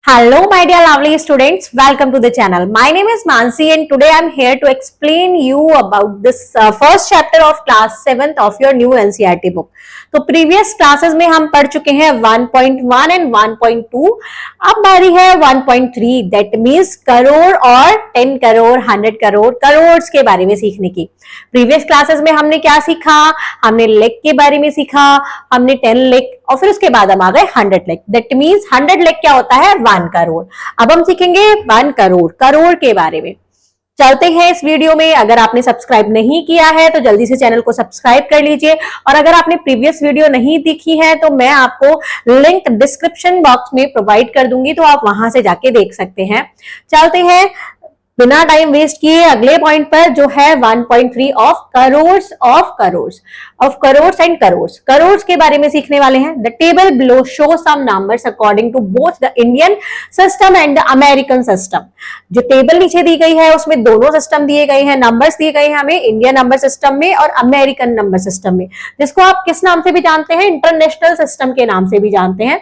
Hello, my dear lovely students. Welcome to the channel. My name is Mansi, and today I am here to explain you about this first chapter of class 7th of your new NCERT book. तो previous classes में हम पढ़ चुके हैं 1.1 and 1.2. अब बारी है 1.3, that means crore और 10 करोड़ 100 करोड़ करोड़ के बारे में सीखने की. प्रीवियस क्लासेस में हमने क्या सीखा? हमने लेख के बारे में सीखा, हमने 10 लेख और फिर उसके बाद हम आ गए 100 लेख. दैट मीन्स 100 लेख क्या होता है? 1 करोड़. अब हम सीखेंगे 1 करोड़ करोड़ के बारे में. चलते हैं इस वीडियो में. अगर आपने सब्सक्राइब नहीं किया है तो जल्दी से चैनल को सब्सक्राइब कर लीजिए, और अगर आपने प्रीवियस वीडियो नहीं देखी है तो मैं आपको लिंक डिस्क्रिप्शन बॉक्स में प्रोवाइड कर दूंगी, तो आप वहां से जाके देख सकते हैं. चलते हैं बिना टाइम वेस्ट किए अगले पॉइंट पर, जो है 1.3 ऑफ करोर्स एंड करोर्स. करोर्स के बारे में सीखने वाले हैं. The table below show some numbers according to both the Indian system and the American system. जो टेबल नीचे दी गई है उसमें दोनों सिस्टम दिए गए हैं, नंबर्स दिए गए हैं हमें इंडियन नंबर सिस्टम में और अमेरिकन नंबर सिस्टम में, जिसको आप किस नाम से भी जानते हैं? इंटरनेशनल सिस्टम के नाम से भी जानते हैं.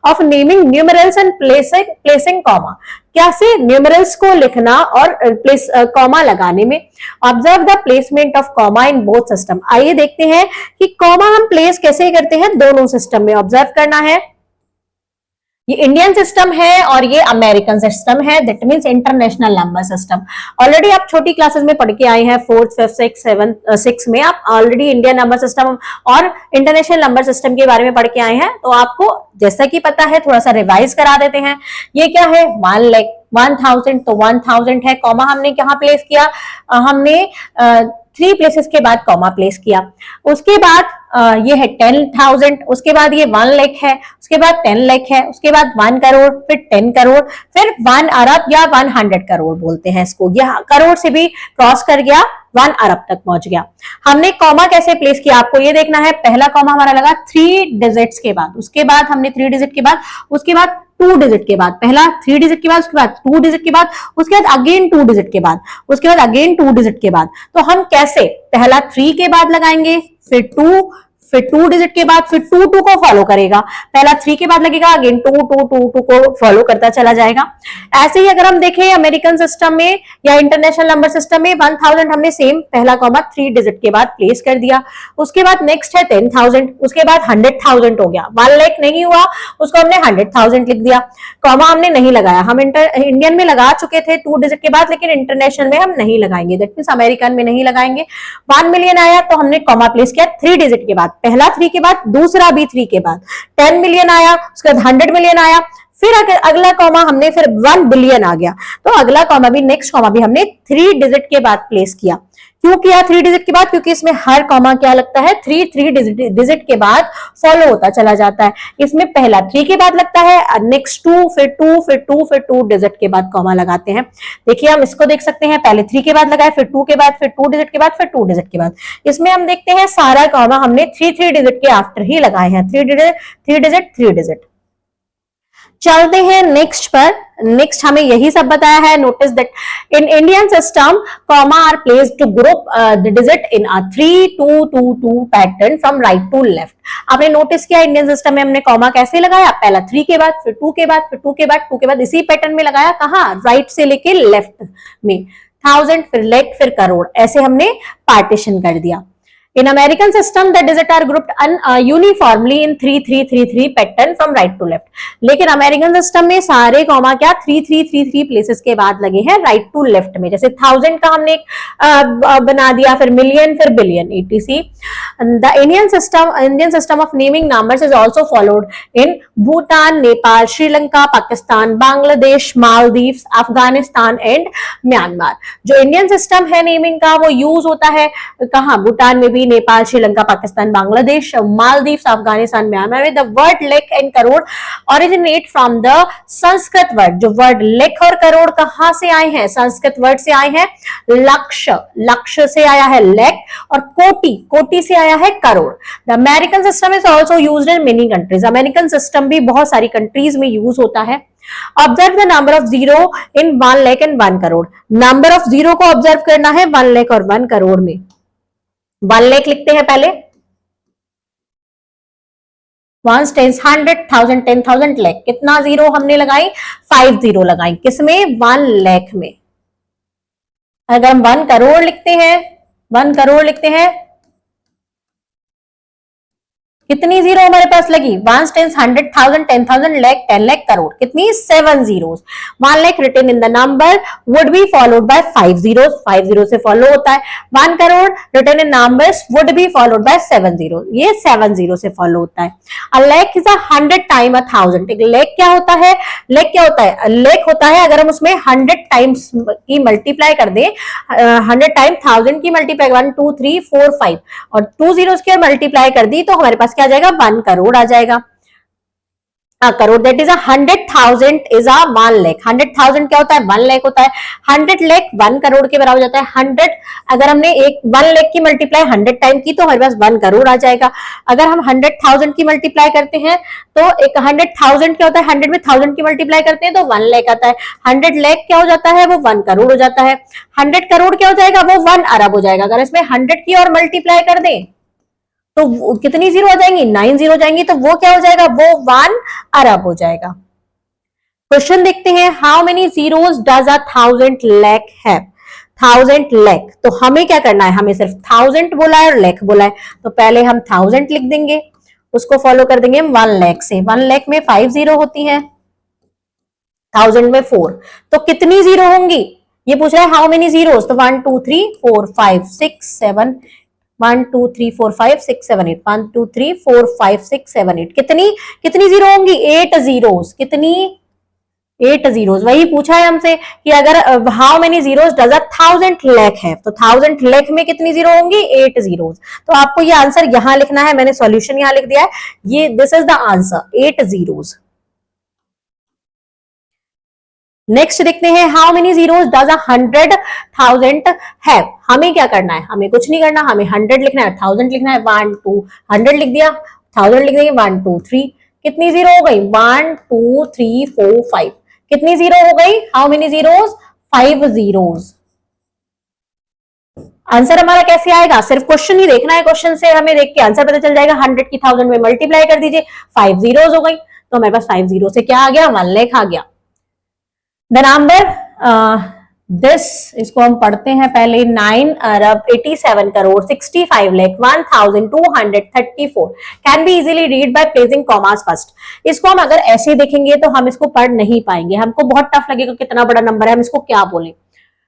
Of naming numerals and placing comma. कैसे न्यूमरल्स को लिखना और प्लेस कॉमा लगाने में. Observe the placement of comma in both system. आइए देखते हैं कि कॉमा हम प्लेस कैसे करते हैं दोनों सिस्टम में. ऑब्जर्व करना है. ये इंडियन सिस्टम है और ये अमेरिकन सिस्टम है, that means international number system. Already आप छोटी क्लासेस में पढ़ के आए हैं, 4th 5th 6th 7th 6 में आप ऑलरेडी इंडियन नंबर सिस्टम और इंटरनेशनल नंबर सिस्टम के बारे में पढ़ के आए हैं, तो आपको जैसा कि पता है थोड़ा सा रिवाइज करा देते हैं. ये क्या है? 1 लाख 1000, तो 1000 है. कॉमा हमने कहाँ प्लेस किया? हमने 3 प्लेसेस के बाद कॉमा प्लेस किया. उसके बाद ये है 10,000, उसके बाद ये 1 लाख है, उसके बाद 10 लाख है, उसके बाद 1 करोड़, फिर 10 करोड़, फिर 1 अरब या 100 करोड़ बोलते हैं इसको. यह करोड़ से भी क्रॉस कर गया, 1 अरब तक पहुंच गया. हमने कॉमा कैसे प्लेस किया आपको ये देखना है. पहला कॉमा हमारा लगा 3 डिजिट्स के बाद, उसके बाद हमने 3 डिजिट के बाद, उसके बाद 2 डिजिट के बाद, पहला 3 डिजिट के बाद, उसके बाद 2 डिजिट के बाद, उसके बाद अगेन 2 डिजिट के बाद, उसके बाद अगेन 2 डिजिट के बाद. तो हम कैसे? पहला 3 के बाद लगाएंगे, फिर 2, फिर 2 डिजिट के बाद, फिर 2 2 को फॉलो करेगा. पहला 3 के बाद लगेगा, अगेन 2 2 2 2 को फॉलो करता चला जाएगा. ऐसे ही अगर हम देखें अमेरिकन सिस्टम में या इंटरनेशनल नंबर सिस्टम में 1000 हमने सेम पहला कॉमा 3 डिजिट के बाद प्लेस कर दिया. उसके बाद नेक्स्ट है 10,000, उसके बाद 100,000 हो गया. 1 लाख नहीं हुआ, उसको हमने 100,000 लिख दिया. कॉमा हमने नहीं लगाया. हम इंडियन में लगा चुके थे 2 डिजिट के बाद, लेकिन इंटरनेशनल में हम नहीं लगाएंगे, दैट मींस अमेरिकन में नहीं लगाएंगे. 1 मिलियन आया तो हमने कॉमा प्लेस किया 3 डिजिट के बाद, पहला 3 के बाद, दूसरा भी 3 के बाद. 10 मिलियन आया, उसके बाद 100 मिलियन आया, फिर अगला कॉमा हमने फिर 1 बिलियन आ गया, तो अगला कॉमा भी नेक्स्ट कॉमा भी हमने 3 डिजिट के बाद प्लेस किया. क्यों किया 3 डिजिट के बाद? क्योंकि इसमें हर कॉमा क्या लगता है? 3 डिजिट के बाद फॉलो होता चला जाता है. इसमें पहला 3 के बाद लगता है, नेक्स्ट 2, फिर 2, फिर 2, फिर 2 डिजिट के बाद कॉमा लगाते हैं. देखिए हम इसको देख सकते हैं, पहले 3 के बाद लगाए, फिर 2 के बाद, फिर 2 डिजिट के बाद, फिर 2 डिजिट के बाद. इसमें हम देखते हैं सारा कॉमा हमने 3 डिजिट के आफ्टर ही लगाए हैं. 3 डिजिट. चलते हैं नेक्स्ट पर. नेक्स्ट हमें यही सब बताया है. Notice that in Indian system comma are placed to group the digit in a 3-2-2-2 pattern from right to left. आपने नोटिस किया इंडियन सिस्टम में हमने कॉमा कैसे लगाया? पहला 3 के बाद, फिर 2 के बाद, फिर 2 के बाद, 2 के बाद, इसी पैटर्न में लगाया. कहां? राइट से लेके लेफ्ट में. 1000, फिर लाख, फिर करोड़, ऐसे हमने पार्टीशन कर दिया. In American system, the digits are grouped uniformly in 3-3-3-3 pattern from right to left. लेकिन अमेरिकन सिस्टम में सारे कॉमा क्या 3-3-3-3 प्लेसेस के बाद लगे हैं राइट टू लेफ्ट में. जैसे 1000 का हमने बना दिया, फिर मिलियन, फिर billion, etc. The Indian system of naming numbers is also followed in Bhutan, Nepal, Sri Lanka, Pakistan, Bangladesh, Maldives, Afghanistan and Myanmar. जो इंडियन सिस्टम है नेमिंग का वो यूज होता है कहाँ? भूटान में भी, नेपाल, श्रीलंका, पाकिस्तान, बांग्लादेश, मालदीव्स, अफगानिस्तान, म्यांमार में. The word lakh and crore originate from the Sanskrit word. जो वर्ड लाख और करोड़ कहां से आए हैं? संस्कृत वर्ड से आए हैं. लक्ष्य से आया है लाख, और कोटि से आया है crore. The American system is also used in many countries. American system भी बहुत सारी कंट्रीज में यूज होता है. Observe the number of zero in 1 lakh and 1 crore. Number of zero को ऑब्जर्व करना है 1 लाख और 1 करोड़ में. 1 लाख लिखते हैं पहले, वंस, टेंस, 100,000, 10,000, लाख, कितना जीरो हमने लगाई? 5 जीरो लगाई, किसमें? 1 लाख में। अगर हम 1 करोड़ लिखते हैं, 1 करोड़ लिखते हैं, कितनी जीरो हमारे पास लगी? 1 टेंस, 100,000, 10,000, लाख, 10 लाख, करोड़, कितनी? 7 zeros. 1 lakh written in the number would be followed by 5 zeros, 5 zero से फॉलो होता है। 1 crore written in numbers would be followed by 7 zero, ये 7 जीरो से फॉलो होता है। A lakh is 100 time 1000। एक लाख क्या होता है? लाख क्या होता है? लाख होता है अगर हम उसमें 100 टाइम्स की मल्टीप्लाई कर दें, 100 टाइम 1000 की मल्टीप्लाई 1 2 3 4 5 और 2 जीरो की मल्टीप्लाई कर दी तो हमारे पास क्या आ जाएगा? 1 करोड़ आ जाएगा। Crore, that is 100,000 is 1 lakh. 100,000 क्या होता है? 1 लाख होता है। 100 लाख 1 करोड़ के बराबर जाता है। 100 अगर हमने एक 1 लाख की मल्टीप्लाई 100 टाइम की तो हमारे पास 1 करोड़ आ जाएगा। अगर हम 100,000 की मल्टीप्लाई करते हैं तो एक 100,000 क्या होता है? 100 में 1000 की मल्टीप्लाई करते हैं तो 1 लाख आता है। 100 लाख क्या हो जाता है? वो 1 करोड़ हो जाता है। 100 करोड़ क्या हो जाएगा? वो 1 अरब हो जाएगा। अगर इसमें 100 की और मल्टीप्लाई कर दें तो कितनी जीरो आ जाएंगी? 9 जीरो जाएंगी, तो वो क्या हो जाएगा? वो 1 अरब हो जाएगा। क्वेश्चन देखते हैं, how many zeros does 1000 lakh have? 1000 lakh, तो हमें क्या करना है? हमें सिर्फ 1000 बोला है और लाख बोला है, तो पहले हम 1000 लिख देंगे, उसको फॉलो कर देंगे 1 लाख से। 1 लाख में 5 जीरो होती है, 1000 में 4, तो कितनी जीरो होंगी? ये पूछ रहा है हाउ मेनी जीरोस, तो 1 2 3 4 5 6 7 1 2 3 4 5 6 7 8 1 2 3 4 5 6 7 8, कितनी कितनी जीरो होंगी? 8 जीरोस। कितनी? 8 जीरोस। वही पूछा है हमसे कि अगर how many zeros does 1000 lakh है, तो 1000 लाख में कितनी जीरो होंगी? 8 जीरोस। तो आपको ये आंसर यहां लिखना है, मैंने सॉल्यूशन यहां लिख दिया है, ये this is the answer, 8 zeros. Next देखते हैं, how many zeros does 100,000 have? हमें क्या करना है? हमें कुछ नहीं करना, हमें 100 लिखना है, 1000 लिखना है, 1 2 100 लिख दिया, 1000 लिख देंगे, 1 2 3, कितनी जीरो हो गई? 1 2 3 4 5, कितनी जीरो हो गई? How many zeros? 5 zeros. Answer हमारा कैसे आएगा? सिर्फ क्वेश्चन ही देखना है, क्वेश्चन से हमें देख के आंसर पता चल जाएगा। 100 की 1000 में मल्टीप्लाई कर दीजिए, 5 जीरोस हो गई, तो हमारे पास 5 जीरो से क्या आ गया? 1 लाख आ गया। द नंबर दिस, इसको हम पढ़ते हैं पहले, 9 अरब 87 crore 65 lakh 1234 can be easily read by placing commas first. इसको हम अगर ऐसे देखेंगे तो हम इसको पढ़ नहीं पाएंगे, हमको बहुत टफ लगेगा, कितना बड़ा नंबर है, हम इसको क्या बोलें।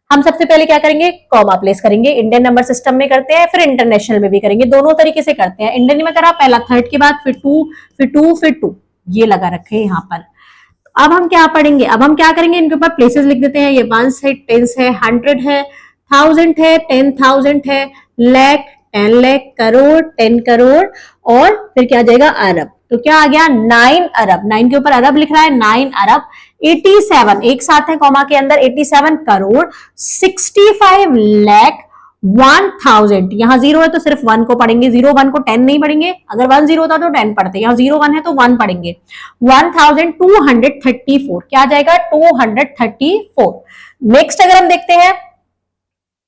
हम सबसे पहले क्या करेंगे? कॉमा प्लेस करेंगे। इंडियन नंबर सिस्टम में करते हैं, फिर इंटरनेशनल में भी करेंगे, दोनों तरीके से करते हैं। इंडियन में करा पहला थर्ड के बाद फिर टू, फिर टू, फिर टू, ये लगा रखे यहाँ पर। अब हम क्या पढ़ेंगे? अब हम क्या करेंगे? इनके ऊपर प्लेसेस लिख देते हैं। ये 1 है, 10 है, 100 है, 1000 है, 10,000 है, लाख, 10 लाख, करोड़, 10 करोड़, और फिर क्या आ जाएगा? अरब। तो क्या आ गया? 9 अरब। 9 के ऊपर अरब लिख रहा है, 9 अरब 87, एक साथ है कॉमा के अंदर, 87 करोड़ 65 लाख 1000। यहाँ जीरो है तो सिर्फ 1 को पढ़ेंगे, 0 1 को 10 नहीं पढ़ेंगे, अगर 1 0 होता तो 10 पढ़ते, यहाँ 0 1 है तो 1 पढ़ेंगे। 1234, क्या आ जाएगा? 234। नेक्स्ट अगर हम देखते हैं,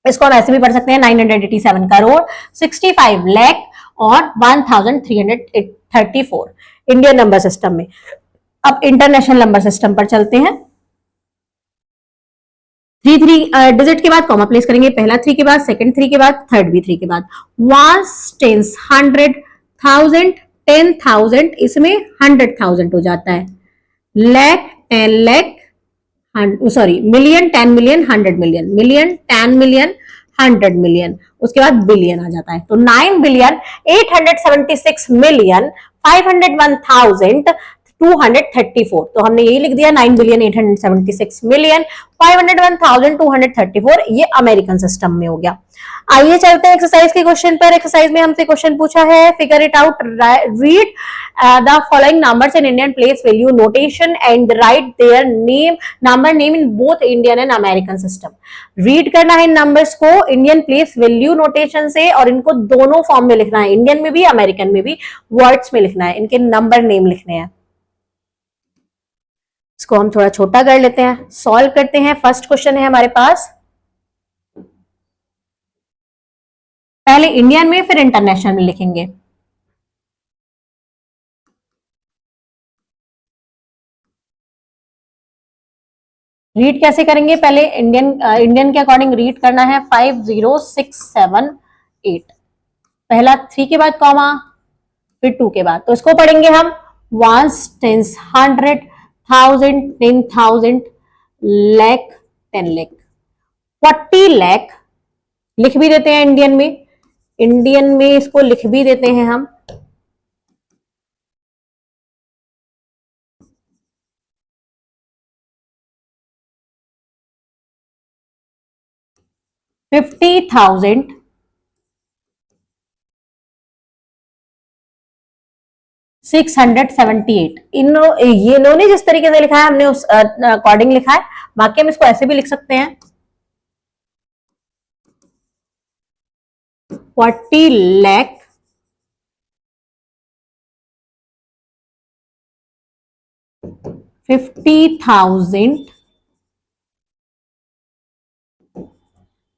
इसको हम ऐसे भी पढ़ सकते हैं, 987 करोड़ 65 लाख और 1334 इंडियन नंबर सिस्टम में। अब इंटरनेशनल नंबर सिस्टम पर चलते हैं। 3 डिजिट के बाद कॉमा प्लेस करेंगे, पहला 3 के बाद, सेकंड 3 के बाद, थर्ड भी 3 के बाद। 1 टेंस 100,000 10,000, इसमें 100,000 हो जाता है। Lakh 10 lakh, sorry million 10 million 100 million, million 10 million 100 million, उसके बाद बिलियन आ जाता है। तो 9 बिलियन 876 मिलियन 501,234, तो हमने यही लिख दिया, 9 बिलियन 876 मिलियन 501,234, ये अमेरिकन सिस्टम में हो गया। आइए चलते हैं एक्सरसाइज के क्वेश्चन पर। एक्सरसाइज में हमसे क्वेश्चन पूछा है, figure it out, read the following numbers in Indian place value notation and right their name, number name in both Indian and American system. Read करना है इन नंबर्स को इंडियन प्लेस वैल्यू नोटेशन से, और इनको दोनों form में लिखना है, इंडियन में भी अमेरिकन में भी, वर्ड्स में लिखना है, इनके नंबर नेम लिखने हैं। इसको हम थोड़ा छोटा कर लेते हैं, सॉल्व करते हैं। फर्स्ट क्वेश्चन है हमारे पास, पहले इंडियन में फिर इंटरनेशनल में लिखेंगे। रीड कैसे करेंगे, पहले इंडियन के अकॉर्डिंग रीड करना है 50678, पहला 3 के बाद कॉमा फिर 2 के बाद, तो इसको पढ़ेंगे हम वंस, टेंस, 100, 1000, 10,000, लाख, 10 लाख, 40 लाख लिख भी देते हैं इंडियन में, इंडियन में इसको लिख भी देते हैं हम 50,000 678। इन्होंने जिस तरीके से लिखा है हमने उस अकॉर्डिंग लिखा है, बाकी हम इसको ऐसे भी लिख सकते हैं 40 लाख 50,000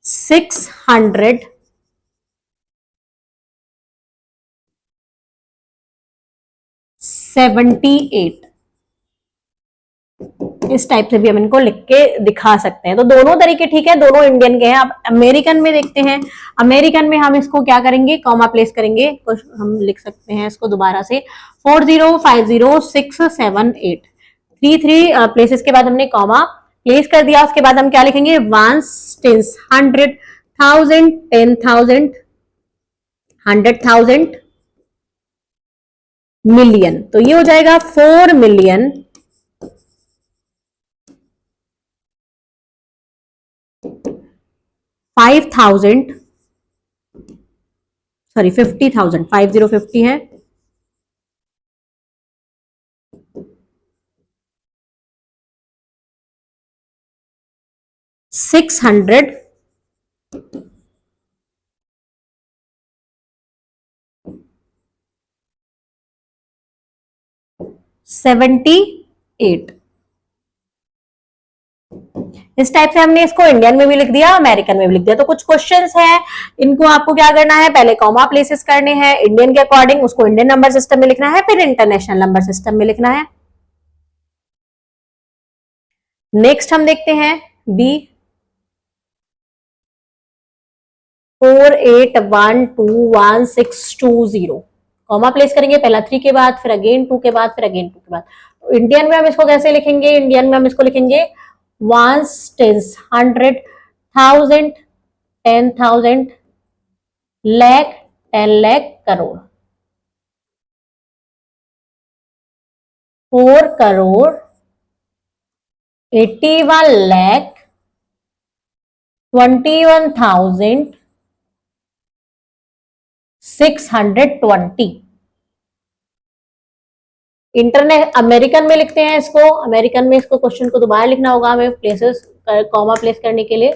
678। इस टाइप से भी हम इनको लिख के दिखा सकते हैं। तो दोनों तरीके ठीक है, दोनों इंडियन के हैं। अब अमेरिकन में देखते हैं, अमेरिकन में हम इसको क्या करेंगे, कॉमा प्लेस करेंगे, हम लिख सकते हैं इसको दोबारा से 4050678, 3 प्लेसेस के बाद हमने कॉमा प्लेस कर दिया, उसके बाद हम क्या लिखेंगे, वंस, टेंस, 100, 1000, 10,000, 100,000, मिलियन, तो ये हो जाएगा 4 मिलियन 5,000, सॉरी 50,000, 50 है, 600 78। इस टाइप से हमने इसको इंडियन में भी लिख दिया, अमेरिकन में भी लिख दिया। तो कुछ क्वेश्चंस हैं, इनको आपको क्या करना है, पहले कॉमा प्लेसेस करने हैं इंडियन के अकॉर्डिंग, उसको इंडियन नंबर सिस्टम में लिखना है, फिर इंटरनेशनल नंबर सिस्टम में लिखना है। नेक्स्ट हम देखते हैं बी, 48121620, कॉमा प्लेस करेंगे, पहला 3 के बाद, फिर अगेन 2 के बाद, फिर अगेन 2 के बाद। तो इंडियन में हम इसको कैसे लिखेंगे, इंडियन में हम इसको लिखेंगे ones, tens, 100, 1000, 10,000, lakh, 10 lakh, crore, 4 crore 81 lakh 21,620। Internet American में लिखते हैं इसको, अमेरिकन में इसको क्वेश्चन को दोबारा लिखना होगा हमें, प्लेसेस कॉमा प्लेस करने के लिए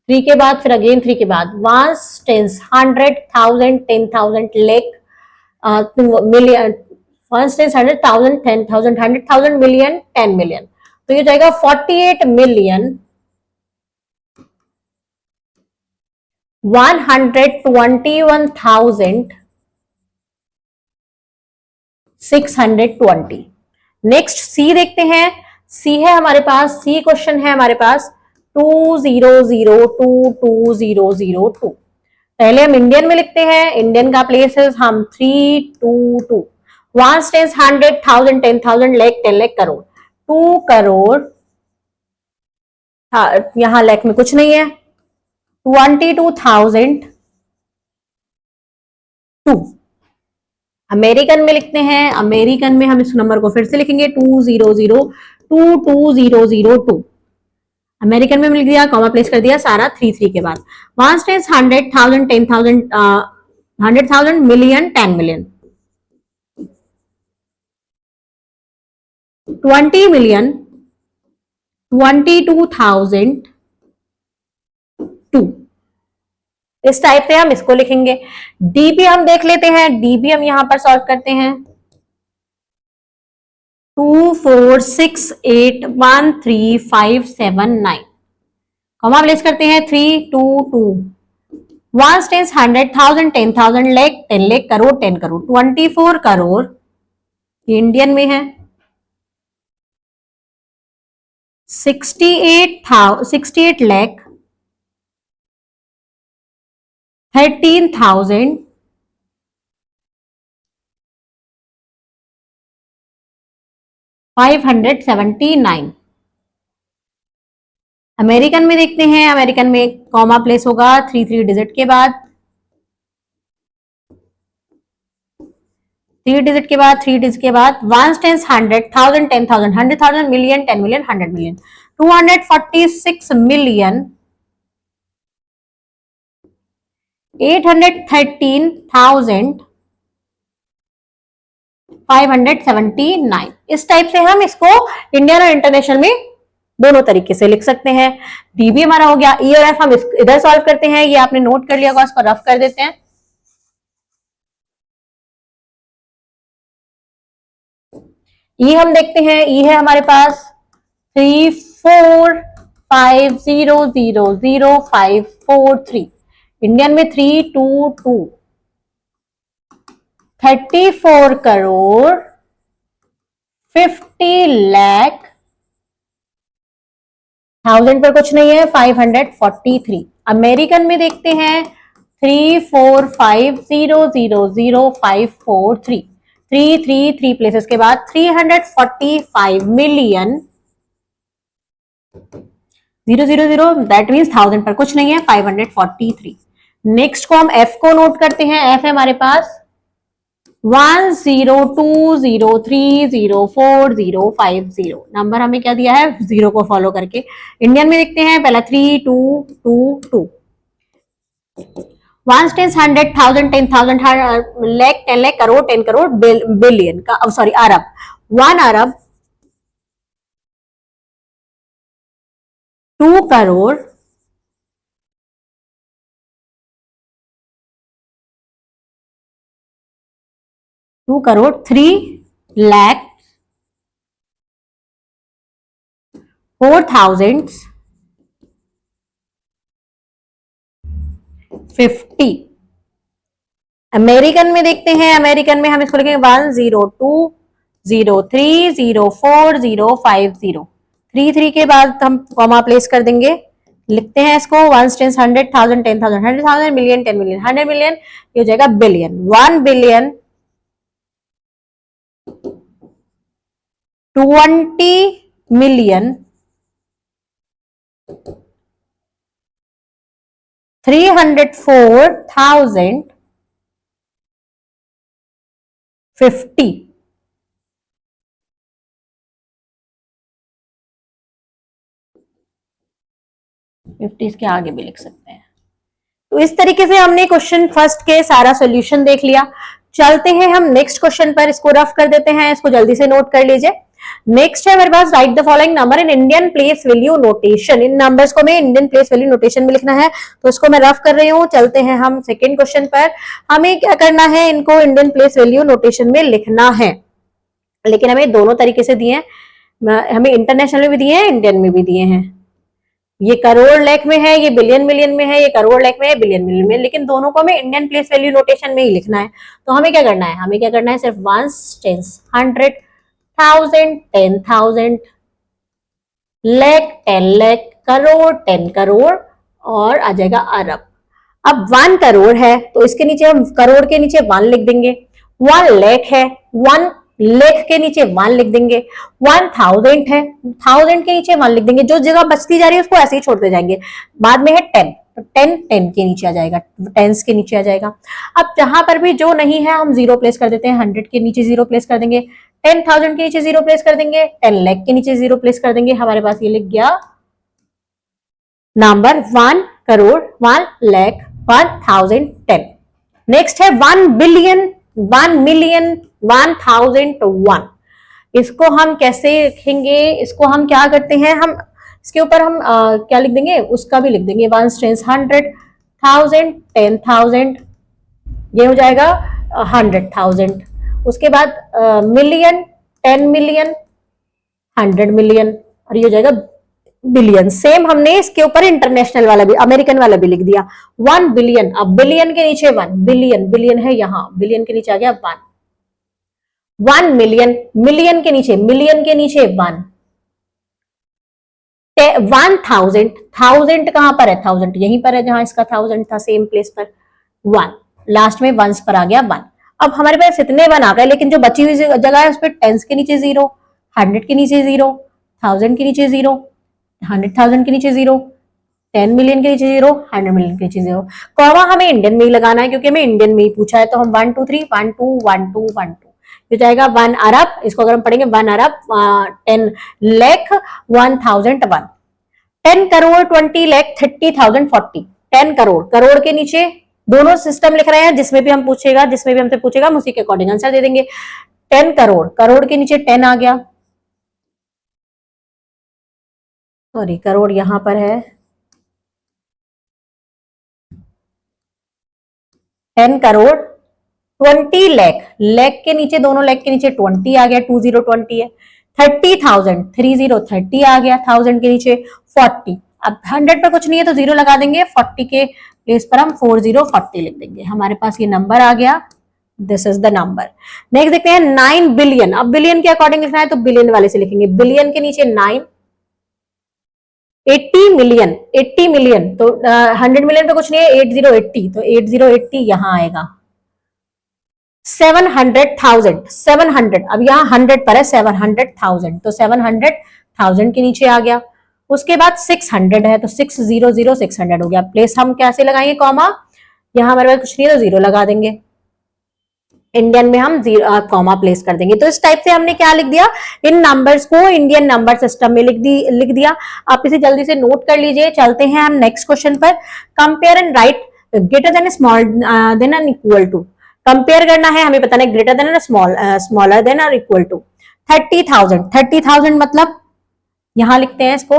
3 के बाद, फिर अगेन 3 के बाद, ones, tens, 100, 1000, 10,000, lakh, million, ones, tens, 100,000, 10,000, 100,000, million, 10 million. तो ये जाएगा 48 मिलियन 121,620। नेक्स्ट सी देखते हैं, सी है हमारे पास, सी क्वेश्चन है हमारे पास 200222002। पहले हम इंडियन में लिखते हैं, इंडियन का प्लेसेस हम 322, वंस, टेंस, 100, 1000, 10,000, लाख, 10 लाख, करोड़, 2 करोड़, यहां लाख में कुछ नहीं है, 22,002। अमेरिकन में लिखते हैं, अमेरिकन में हम इस नंबर को फिर से लिखेंगे 200222002। अमेरिकन में लिख दिया, कॉमा प्लेस कर दिया सारा 3 के बाद, ones, tens, 100, 1000, 10,000, 100,000, million, 10 million, 20 million 22,002। इस टाइप से हम इसको लिखेंगे। डीबी हम देख लेते हैं, डीबी हम यहां पर सॉल्व करते हैं 246813579, कॉमा प्लेस करते हैं 322, ones, tens, 100, 1000, 10,000, lakh, 10 lakh, crore, 10 crore, 24 crore, Indian में है, 68,13,579। अमेरिकन में देखते हैं, अमेरिकन में कॉमा प्लेस होगा 3 डिजिट के बाद, 3 डिजिट के बाद 1 tens 100, 1000 10,000, 100,000, million 10 million, 100 million, 246 million 813,579। इस टाइप से हम इसको इंडियन और इंटरनेशनल में दोनों तरीके से लिख सकते हैं। डी भी हमारा हो गया। ई और एफ हम इधर सॉल्व करते हैं, ये आपने नोट कर लिया होगा, इसको रफ कर देते हैं। ई हम देखते हैं, ई है हमारे पास 3450000543, इंडियन में 322, 34 करोड़ 50 लाख, 1000 पर कुछ नहीं है, 543। अमेरिकन में देखते हैं 3450000543, 3 प्लेसेस के बाद 345 मिलियन 000, दैट मीन्स 1000 पर कुछ नहीं है, 543। नेक्स्ट को हम एफ को नोट करते हैं। एफ है हमारे पास 1020304050। नंबर हमें क्या दिया है, 0 को फॉलो करके। इंडियन में देखते हैं, पहला 3222, 1 टेंस 100, 1000 10,000, लाख 10 लाख, करोड़ 10 करोड़, बिलियन का सॉरी अरब, 1 अरब 2 करोड़ 3 लाख 4,050। अमेरिकन में देखते हैं, अमेरिकन में हम इसको लिखेंगे 102030405, 3 के बाद हम कॉमा प्लेस कर देंगे, लिखते हैं इसको 1 टेंस 100, 1000 10,000, 100,000, मिलियन 10 मिलियन, 100 मिलियन, ये हो जाएगा बिलियन। 1 billion 20 million 304,050। इसके आगे भी लिख सकते हैं। तो इस तरीके से हमने क्वेश्चन फर्स्ट के सारा सॉल्यूशन देख लिया। चलते हैं हम नेक्स्ट क्वेश्चन पर, इसको रफ कर देते हैं, इसको जल्दी से नोट कर लीजिए। नेक्स्ट है मेरे पास, write the following number in Indian place value notation. इन नंबर्स को मैं इंडियन प्लेस वैल्यू नोटेशन में लिखना है, तो इसको मैं रफ कर रही हूँ। चलते हैं हम सेकेंड क्वेश्चन पर। हमें क्या करना है, इनको इंडियन प्लेस वैल्यू नोटेशन में लिखना है, लेकिन हमें दोनों तरीके से दिए हैं, हमें इंटरनेशनल में भी दिए हैं, इंडियन में भी दिए हैं। ये करोड़ लाख में है, ये बिलियन मिलियन में है, ये करोड़ लाख में है, बिलियन मिलियन में, लेकिन दोनों को हमें इंडियन प्लेस वैल्यू नोटेशन में ही लिखना है। तो हमें क्या करना है, हमें क्या करना है, सिर्फ 1 टेंस 100, 1000 10,000, लाख 10 लाख, करोड़ 10 करोड़, और आ जाएगा अरब। अब 1 करोड़ है तो इसके नीचे हम करोड़ के नीचे 1 लिख देंगे। 1 लाख है, 1 लाख के नीचे 1 लिख देंगे। 1000 है, 1000 के नीचे 1 लिख देंगे। जो जगह बचती जा रही है उसको ऐसे ही छोड़ते जाएंगे। बाद में है 10, तो 10 10 के नीचे आ जाएगा, टेंस के नीचे आ जाएगा। अब जहां पर भी जो नहीं है हम 0 प्लेस कर देते हैं। 100 के नीचे 0 प्लेस कर देंगे, 10,000 के नीचे 0 प्लेस कर देंगे, 10 लाख के नीचे 0 प्लेस कर देंगे। हमारे पास ये लिख गया नंबर 1 करोड़ 1 लाख 1010। नेक्स्ट है 1 बिलियन 1 मिलियन 1001। इसको हम कैसे लिखेंगे, इसको हम क्या करते हैं, हम इसके ऊपर हम क्या लिख देंगे, उसका भी लिख देंगे। 1 टेंस 100, 1000 10,000, ये हो जाएगा 100,000। उसके बाद मिलियन 10 मिलियन 100 मिलियन, और ये हो जाएगा बिलियन। सेम हमने इसके ऊपर इंटरनेशनल वाला भी, अमेरिकन वाला भी लिख दिया। 1 बिलियन, अब बिलियन के नीचे 1, बिलियन बिलियन है यहां, बिलियन के नीचे आ गया 1। 1 मिलियन, मिलियन के नीचे 1, 1000, 1000 कहां पर है, 1000 यहीं पर है जहां इसका 1000 था, सेम प्लेस पर। 1 लास्ट में वंस पर आ गया 1। अब हमारे पास इतने 1 आ गए, लेकिन जो बची हुई जगह है उस पर टेंस के नीचे 0, 100 के नीचे 0, 1000 के नीचे 0, 100,000 के नीचे 0, 10 मिलियन के नीचे 0, 100 मिलियन के नीचे 0। कॉमा हमें इंडियन में ही लगाना है क्योंकि हमें इंडियन में ही पूछा है, तो हम 1 2 3 1 2 1 2 1 2 ये जाएगा 1 अरब। इसको अगर हम पढ़ेंगे 1 अरब 10 लाख 1001, 10 करोड़ 20 लाख 30,000 40, 10 करोड़, करोड़ के नीचे दोनों सिस्टम लिख रहे हैं, जिसमें भी हम पूछेगा, जिसमें भी हमसे पूछेगा हम उसी के अकॉर्डिंग आंसर दे देंगे। 10 करोड़, करोड़ के नीचे 10 आ गया, सॉरी करोड़ यहां पर है, 10 करोड़ 20 लाख, लाख के नीचे दोनों लाख के नीचे 20 आ गया, 20 20 है। 30,000 30 30 आ गया, 1000 के नीचे 40। अब 100 पर कुछ नहीं है तो 0 लगा देंगे, 40 के प्लेस पर हम 4040 लिख देंगे, हमारे पास ये नंबर आ गया। This is the number. Next देखते हैं 9 बिलियन। अब बिलियन के अकॉर्डिंग लिखना है तो बिलियन वाले से लिखेंगे, बिलियन के नीचे 9, 80 मिलियन, 80 मिलियन तो 100 मिलियन पे कुछ नहीं है, 8080 तो 8080 यहां आएगा। 700,000, 700, अब यहाँ 100 पर है, 700,000 तो 700,000 के नीचे आ गया। उसके बाद 600 है तो 600 600 हो गया, प्लेस हम कैसे लगाएंगे, कॉमा, यहाँ हमारे पास कुछ नहीं है तो 0 लगा देंगे, इंडियन में हम कॉमा प्लेस कर देंगे। तो इस टाइप से हमने क्या लिख दिया, इन नंबर्स को इंडियन नंबर सिस्टम में लिख दिया। आप इसे जल्दी से नोट कर लीजिए। चलते हैं हम नेक्स्ट क्वेश्चन पर। Compare and write greater than smaller than and equal to. Compare करना है, हमें पता नहीं ग्रेटर देन और स्मॉलर देन और इक्वल टू। 30,000, 30,000 मतलब यहां लिखते हैं इसको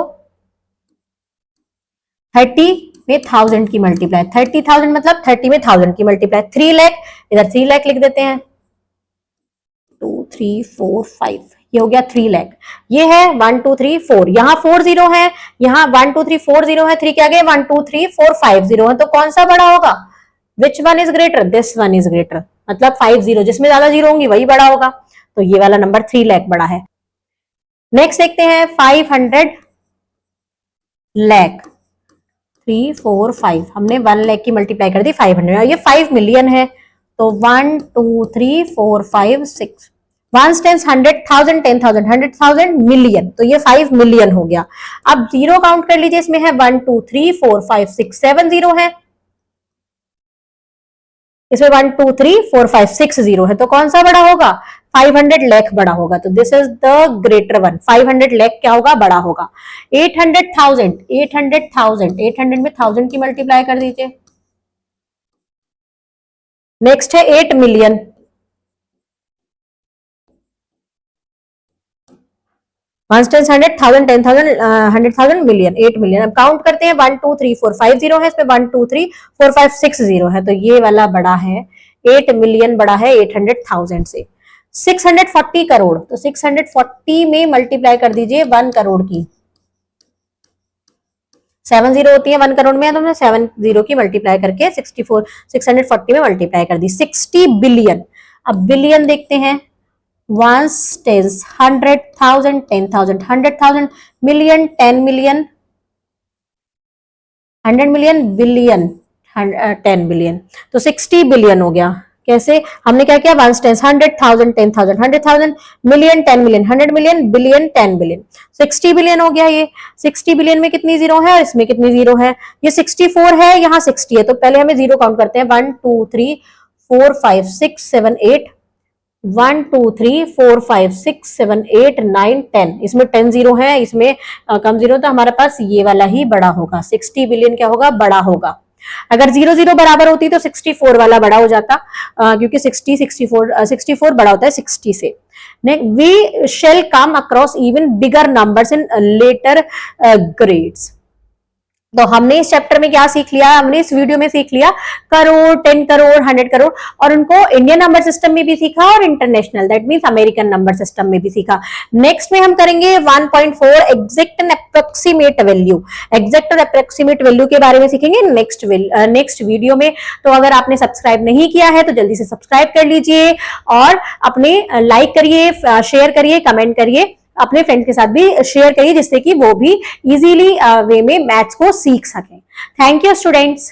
30 में 1000 की मल्टीप्लाई, 30,000 मतलब 30 में 1000 की मल्टीप्लाई। 3 लाख, इधर 3 लाख लिख देते हैं, 2 3 4 5 ये हो गया 3 लाख। ये है 1 2 3 4, यहाँ 4 0 है, यहाँ 1 2 3 4 0 है, 3 क्या गए 1 2 3 4 5 0 है, तो कौन सा बड़ा होगा, which one is greater, this one is greater, मतलब 5 0, जिसमें ज्यादा जीरो होंगी वही बड़ा होगा, तो ये वाला नंबर 3 लाख बड़ा है। नेक्स्ट देखते हैं 500 लाख, 3 4 5, हमने 1 लाख की मल्टीप्लाई कर दी 500, ये 5 मिलियन है, तो 1 2 3 4 5 6, 1 10 100,000 10,000 100,000 मिलियन, तो ये 5 मिलियन हो गया। अब जीरो काउंट कर लीजिए, इसमें है 1 2 3 4 5 6 7 जीरो है, इसमें 1 2 3 4 5 6 जीरो है, तो कौन सा बड़ा होगा, 500 लाख बड़ा होगा, तो this is the greater one. 500 lakh क्या होगा, बड़ा होगा। 800,000, 800,000, 800 में 1000 की मल्टीप्लाई कर दीजिए। नेक्स्ट है 8 मिलियन, 1 10 100,000 10,000 100,000 मिलियन, 8 मिलियन। अब काउंट करते हैं, 1 2 3 4 5 जीरो है, इसमें 1 2 3 4 5 6 जीरो है, तो ये वाला बड़ा है, 8 मिलियन बड़ा है 800,000 से। 640 करोड़, तो 640 में मल्टीप्लाई कर दीजिए 1 करोड़ की, 7 जीरो होती है 1 करोड़ में, तो हमने 7 जीरो की मल्टीप्लाई करके 640 में मल्टीप्लाई कर दी। 60 बिलियन। अब बिलियन देखते हैं, 1 10 100,000 10,000 100,000 million 10 million 100 million billion 10 billion, तो 60 बिलियन हो गया। कैसे, हमने क्या किया, 1 10 100,000 10,000 100,000 million 10 million 100 million billion 10 billion, 60 billion हो गया। ये 60 बिलियन में कितनी जीरो है और इसमें कितनी जीरो है, ये 64 है, यहाँ 60 है, तो पहले हमें जीरो काउंट करते हैं, 1 2 3 4 5 6 7 8, 1 2 3 4 5 6 7 8 9 10, इसमें 10 जीरो है, इसमें कम जीरो, तो हमारे पास ये वाला ही बड़ा होगा। 60 बिलियन क्या होगा, बड़ा होगा। अगर 0 0 बराबर होती तो 64 वाला बड़ा हो जाता, क्योंकि 64 बड़ा होता है 60 से। We shall come across even bigger numbers in later grades. तो हमने इस चैप्टर में क्या सीख लिया, हमने इस वीडियो में सीख लिया करोड़, 10 करोड़, 100 करोड़, और उनको इंडियन नंबर सिस्टम में भी सीखा और international, that means American number system में भी सीखा। नेक्स्ट में हम करेंगे 1.4 exact and approximate value. Exact और अप्रोक्सीमेट वैल्यू के बारे में सीखेंगे नेक्स्ट वीडियो में। तो अगर आपने सब्सक्राइब नहीं किया है तो जल्दी से सब्सक्राइब कर लीजिए और अपने लाइक करिए, शेयर करिए, कमेंट करिए। अपने फ्रेंड के साथ भी शेयर करिए, जिससे कि वो भी इजीली वे में मैथ्स को सीख सकें। Thank you students.